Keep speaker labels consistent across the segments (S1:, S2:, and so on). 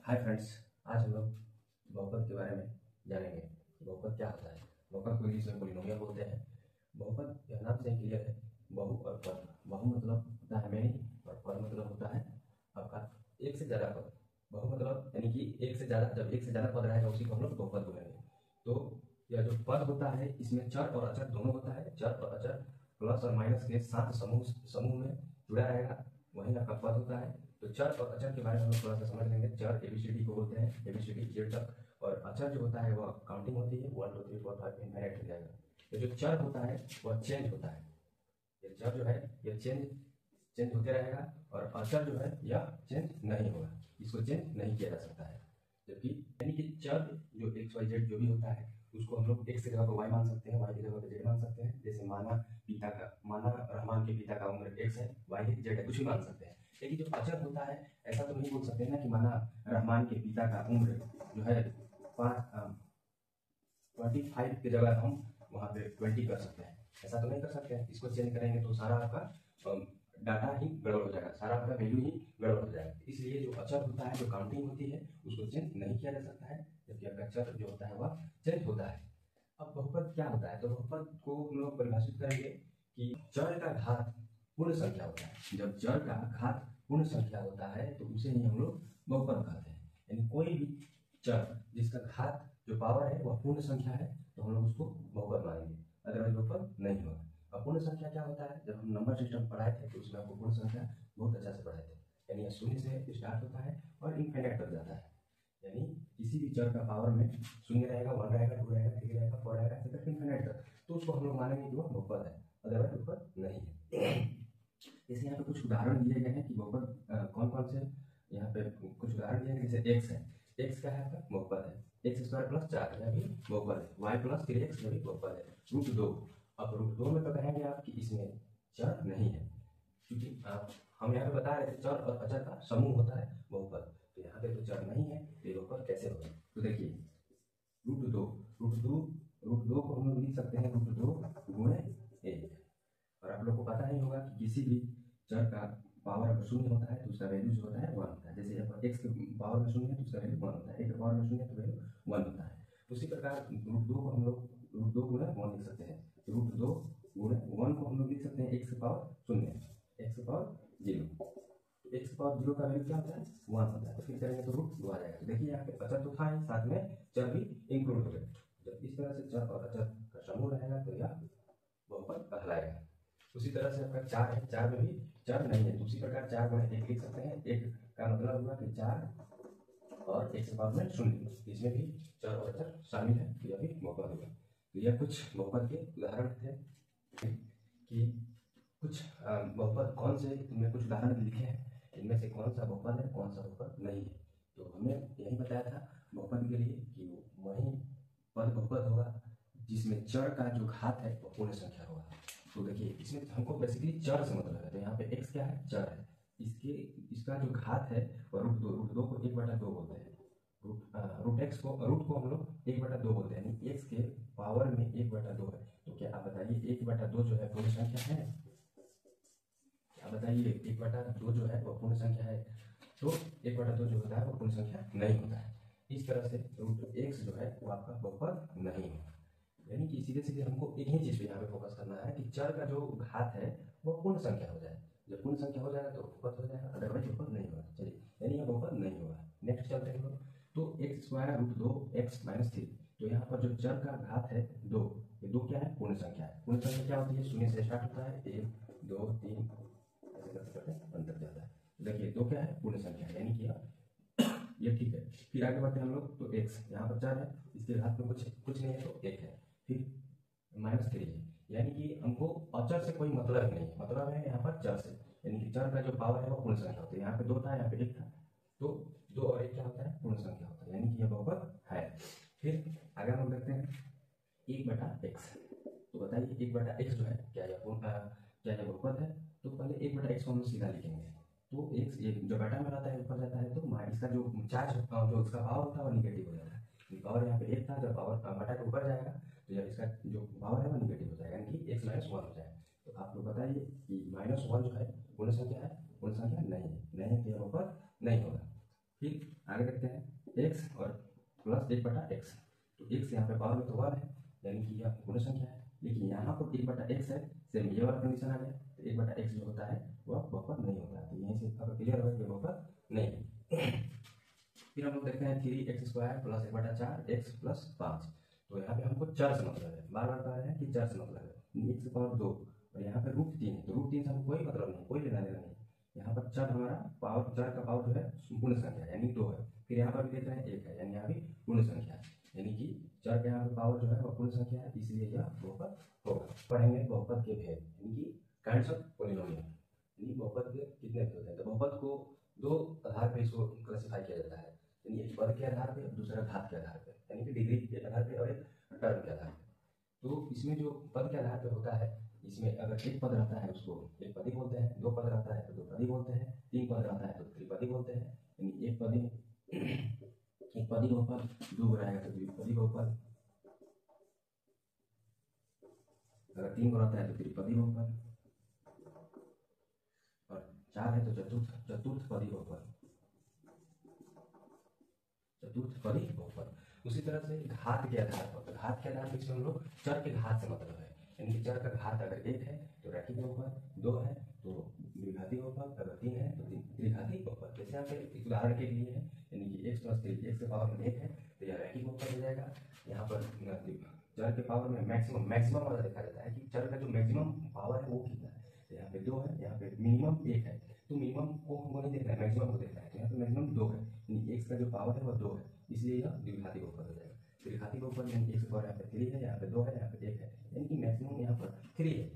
S1: Hi friends, आज हम लोग बहुपद के बारे में जानेंगे कि बहुपद क्या होता है। बहुपद को इंग्लिश में पोलिनोमियल बोलते हैं। बहुपद यह नाम से ही क्लियर है, बहु और पद। बहु मतलब होता है मेनी और पद मतलब होता है आपका एक से ज़्यादा पद। बहु मतलब यानी कि एक से ज़्यादा, जब एक से ज़्यादा पद रहेगा उसी को हम लोग बहुपद बोलेंगे। तो यह जो पद होता है इसमें चर और अचर दोनों होता है। चर और अचर प्लस और माइनस के साथ समूह में जुड़ा रहेगा, वही आपका पद होता है। तो चर और अचर के बारे में हम लोग थोड़ा सा समझ लेंगे। चर एबीसीडी को बोलते हैं, एबीसीडी जेड तक, और अचर जो होता है वह काउंटिंग होती है, 1 2 3 4 5 इनफाइनाइट हो जाएगा। तो जो चर होता है वह चेंज होता है। ये चर जो है यह चेंज होते रहेगा, और अचर जो है यह चेंज नहीं होगा, इसको चेंज नहीं किया जा सकता है। जबकि यानी कि चर जो एक्स वाई जेड जो भी होता है उसको हम लोग एक्स की जगह पर वाई मान सकते हैं, वाई की जगह पर जेड मान सकते हैं। जैसे माना रहमान के पिता का उम्र एक्स है, वाई है, जेड है, कुछ भी मान सकते हैं। लेकिन जो अचर होता है ऐसा तो नहीं बोल सकते ना कि माना रहमान के पिता का उम्र जो है 25 की जगह हम वहाँ पे 20 कर सकते हैं, ऐसा तो नहीं कर सकते हैं। इसको चेंज करेंगे तो सारा आपका डाटा ही गड़बड़ हो जाएगा, सारा आपका वैल्यू ही गड़बड़ हो जाएगा। इसलिए जो अचर होता है, जो काउंटिंग होती है, उसको चेंज नहीं किया जा सकता है, जबकि आपका अचर जो होता है वह चेंज होता है। अब बहुपद क्या होता है? तो बहुपद को हम लोग परिभाषित करेंगे कि चर का घात पूर्ण संख्या होता है। जब चर का घात पूर्ण संख्या होता है तो उसे ही हम लोग बहुपद कहते हैं। यानी कोई भी चर जिसका घात जो पावर है वह पूर्ण संख्या है तो हम लोग उसको बहुपद मानेंगे, अदरवाइज बहुपद नहीं होगा। अब पूर्ण संख्या क्या होता है? जब हम नंबर सिस्टम पढ़ाए थे तो उसमें आपको पूर्ण संख्या बहुत अच्छा से पढ़ाए थे। यानी यह शून्य से स्टार्ट होता है और इनफाइनाइट तक जाता है। यानी किसी भी चर का पावर में शून्य रहेगा, 1 रहेगा, 2 रहेगा, 3 रहेगा, 4 रहेगा, ऐसे करके इनफाइनाइट तक, तो उसको हम लोग मानेंगे कि वह बहुपद है, अदरवाइज बहुपद नहीं है। जैसे यहाँ पे कुछ उदाहरण दिए गए हैं कि बहुपद कौन कौन से, यहाँ पे कुछ उदाहरण दिए हैं। जैसे एक्स है, एक्स क्या है आपका? बहुपद है। एक्स स्क्वायर प्लस 4 यह भी बहुपद है। वाई प्लस 3x यह भी बहुपद है। √2, अब √2 में तो कहेंगे आप कि इसमें चर नहीं है, क्योंकि हम यहाँ पे बता रहे थे चर और अचर का समूह होता है बहुपद। तो यहाँ पे तो चर नहीं है तो ये बहुपद कैसे होगा? तो देखिए √2 को हम लोग लिख सकते हैं √2 गुणे 1। और आप लोग को पता ही होगा कि किसी भी चर का पावर अगर शून्य होता है तो उसका वैल्यू जो होता है 1 होता है। जैसे यहाँ एक्स के पावर में शून्य है तो उसका वैल्यू 1 होता है, एक के पावर में शून्य है तो वैल्यू 1 होता है। उसी प्रकार √2 को हम लोग √2 गुणे 1 लिख सकते हैं। √2 गुणे 1 को हम लोग लिख सकते हैं एक्स के पावर शून्य, एक्स के पावर 0। एक्स की पावर 0 का वैल्यू क्या होता है? 1 होता है। तो फिर करेंगे तो √2 आ जाएगा। तो देखिए यहाँ पे अचर तो था ही, साथ में चर भी इंक्लूड हो गए। जब इस तरह से चर और अचर का समूह रहेगा तो यह बहुपद कहलाएगा। उसी तरह से आपका 4 है, 4 में भी चर नहीं है तो उसी प्रकार 4 गुणे 1 लिख सकते हैं। 1 का मतलब हुआ कि 4 और x की पावर में 0, इसमें भी चर और अचर शामिल है तो यह भी बहुपद होगा। तो यह कुछ बहुपद के उदाहरण थे कि कुछ बहुपद कौन से, इनमें कुछ उदाहरण लिखे हैं, इनमें से कौन सा बहुपद है, कौन सा बहुपद नहीं है। तो हमने यही बताया था बहुपद के लिए कि वही पद बहुपद होगा जिसमें चर का जो घात है वह पूर्ण संख्या होगा। तो देखिए इसमें हमको बेसिकली चर से मतलब है, तो यहाँ पे x क्या है? चर है। इसका जो घात है वह √2 को 1/2 बोलते हैं। रूट को हम लोग 1/2 बोलते हैं, यानी x के पावर में 1/2 है। तो क्या आप बताइए 1/2 जो है पूर्ण संख्या है? क्या बताइए 1/2 जो है वह पूर्ण संख्या है? तो 1/2 जो होता है वह पूर्ण संख्या नहीं होता है। इस तरह से √x जो है वो आपका बहुपद नहीं है। यानी कि सीधे सीधे हमको एक ही चीज पे यहाँ पे फोकस करना है कि चर का जो घात है वो पूर्ण संख्या हो जाए। जब पूर्ण संख्या हो जाएगा तो बहुपद हो जाएगा, अदरवाइज बहुपद नहीं होगा। चलिए, यानी यह बहुपद नहीं होगा। नेक्स्ट चलते हैं लोग। तो x स्क्वायर √2 x - 3, तो यहाँ पर जो चर का घात है 2, ये 2 क्या है? पूर्ण संख्या है। पूर्ण संख्या क्या होती है? शून्य से स्टार्ट होता है, 1 2 3 ऐसे करते करते अंतर जाता है। देखिए 2 क्या है? पूर्ण संख्या, यानी कि ये ठीक है। फिर आगे बढ़ते हैं हम लोग। तो x यहाँ पर चर है, इसके घात में कुछ नहीं है तो 1 है। फिर -3 है, यानी कि हमको अचर से कोई मतलब नहीं है, मतलब है यहाँ पर चर से। यानी कि चर का जो पावर है वो पूर्ण संख्या होती है। यहाँ पे 2 था, यहाँ पे 1 था, तो 2 और 1 क्या होता है? पूर्ण संख्या होता है, यानी कि यह बहुपद है। फिर आगे हम देखते हैं 1/x। तो बताइए 1/x जो है क्या यह बहुपद है? तो पहले 1/x को हम सीधा लिखेंगे। तो x ये जो बेटा में रहता है ऊपर जाता है तो इसका जो चार्ज जो इसका पावर होता है वो निगेटिव हो जाता है। पावर यहाँ पे 1 था, जब पावर बटा के ऊपर जाएगा तो जब इसका जो पावर है वो निगेटिव हो जाएगा, यानी कि x - 1 हो जाएगा। तो आप लोग बताइए कि -1 जो है पूर्ण संख्या है? पूर्ण संख्या नहीं है, नहीं है तो यह बहुपद नहीं होगा। फिर आगे देखते हैं एक्स और प्लस 1/x। तो एक्स यहाँ पे पावर में तो 1 है, यानी कि यह पूर्ण संख्या है, लेकिन यहाँ पर 1/x है, सेम ये वाला कंडीशन आ गया। तो 1/x जो होता है वह बहुपद नहीं होता है। तो यहीं से अब क्लियर हो गया कि बहुपद नहीं है। फिर हम लोग देखते हैं 3x² प्लस 1/4 x प्लस 5। तो यहाँ पे हमको चर से मतलब है, बार बार कह रहे हैं कि चर से मतलब है। x की पावर 2 और यहाँ पे √3 है, तो √3 से हमको कोई मतलब नहीं, कोई लेना देना नहीं। यहाँ पर चर हमारा पावर, चर का पावर जो है पूर्ण संख्या है, यानी 2 है। फिर यहाँ पर भी देख रहे हैं 1 है, यानी यहाँ भी पूर्ण संख्या है, यानी कि चर के यहाँ पे पावर जो है वह पूर्ण संख्या है, इसलिए यह बहुपद होगा। पढ़ेंगे बहुपद के भेद, यानी कि काइंड्स ऑफ पॉलिनोमियल, यानी बहुपद के कितने भेद होते हैं। तो बहुपद को दो आधार पे इसको क्लासिफाई किया जाता है, यानी एक पद के आधार पे, दूसरा घात के आधार पे, यानी कि डिग्री के आधार पे और एक टर्म के आधार पे। तो इसमें जो पद के आधार पे होता है, इसमें अगर एक पद रहता है उसको एक पदी बोलते हैं, दो पद रहता है तो दो पदी बोलते हैं, तीन पद रहता है तो त्रिपदी बोलते हैं। यानी एक पदी बहुपद, दो रहेगा तो द्विपदी बहुपद, अगर तीन को रहता है तो त्रिपदी बहुपद, और चार है तो चतुर्थ पदी बहुपद, चतुर्थ पदी बहुपद। उसी तरह से घात के आधार पर, घात के आधार पर इसमें हम लोग चर के घात से मतलब है, यानी कि चर का घात अगर एक है तो रैखिक बहुपद, दो है तो द्विघाती बहुपद, अगर तीन है तो त्रिघाती बहुपद। जैसे यहाँ पे एक उदाहरण के लिए है, यानी कि x + 3, x के पावर में 1 है तो यह रैखिक बहुपद हो जाएगा। यहाँ पर चर के पावर में मैक्सिमम वाला देखा जाता है कि चर का जो मैक्सिमम पावर है वो कितना है। तो यहाँ पे 2 है, यहाँ पे मिनिमम 1 है, तो मिनिमम को हमको नहीं देखना है, मैक्सिमम को देखना है। तो यहाँ पे मैक्सिमम 2 है, यानी x का जो पावर है वह 2 है, इसलिए यह द्विघाती बहुपद हो जाएगा। त्रिघाती बहुपद यानी x की पावर यहाँ पे 3 है, यहाँ पे 2 है, यहाँ पे 1 है, यानी कि मैक्सिमम यहाँ पर 3 है,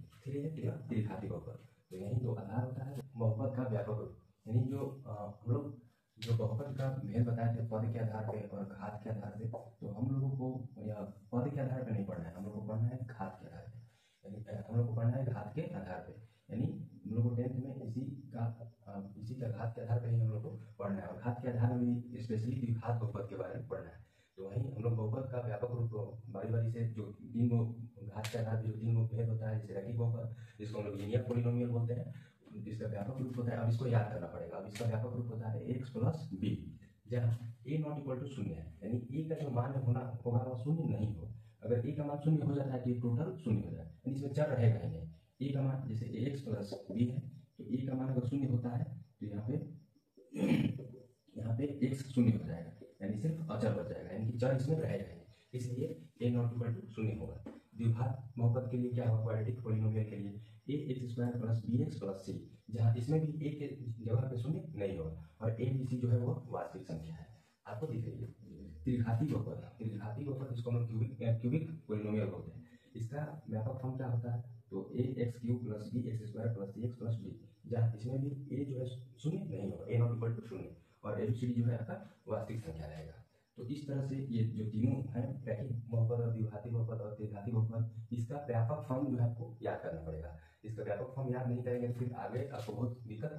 S1: त्रिघाती बहुपद। तो यही दो आधार होता है बहुपद का व्यापक रूप। यानी जो हम लोग जो बहुपद का भेद बताए थे पद के आधार पे और घात के आधार पे, तो हम लोगों को यह पद के आधार पे नहीं पढ़ना है, हम लोग को पढ़ना है घात के आधार पे, यानी हम लोग को पढ़ना है घात के आधार पे। यानी हम लोग को 10th में इसी का घात के आधार पे ही हम लोग को पढ़ना है, और घात के आधार में भी स्पेशली द्विघात बहुपद के बारे में पढ़ना है। तो वहीं हम लोग बहुपद का व्यापक रूप बारी बारी से जो तीन गो घात के आधार पे जो तीन गो भेद होता है, जैसे रैखिक बहुपद जिसको हम लोग लीनियर पॉलिनोमियल बोलते हैं, जिसका व्यापक रूप होता है, अब इसको याद करना पड़ेगा। अब इसका व्यापक रूप होता है x + b, जहाँ a ≠ 0 है, यानी a का जो मान होना होगा वह शून्य नहीं हो। अगर a का मान शून्य हो जाता है तो ये टोटल शून्य हो जाए, यानी इसमें चर रहेगा ही नहीं। a का मान जैसे x + b है, तो a का मान अगर शून्य होता है तो यहाँ पे x शून्य हो जाएगा, यानी सिर्फ अचर बच जाएगा, यानी कि चर इसमें रहेगा ही, इसलिए a ≠ 0 होगा। द्विघात बहुपद के लिए क्या होगा, क्वाड्रेटिक पॉलिनोमियल के लिए ax² + bx + c, जहाँ इसमें भी a के जगह पे शून्य नहीं होगा, और a b c जो है वो वास्तविक संख्या है, आपको दिख रही है। त्रिघाती बहुपद जिसको हम क्यूबिक पॉलिनोमियल बोलते हैं, इसका व्यापक फॉर्म क्या होता है, तो ax³ + bx² + cx + d, जहाँ इसमें भी a जो है शून्य नहीं होगा, a ≠ 0, और abcd जो है आपका वास्तविक संख्या रहेगा। तो इस तरह से ये जो तीनों हैं, रैखिक बहुपद और द्विघाती बहुपद और त्रिघाती बहुपद, इसका व्यापक फॉर्म जो है आपको याद करना पड़ेगा। इसका व्यापक फॉर्म याद नहीं करेंगे तो फिर आगे आपको बहुत दिक्कत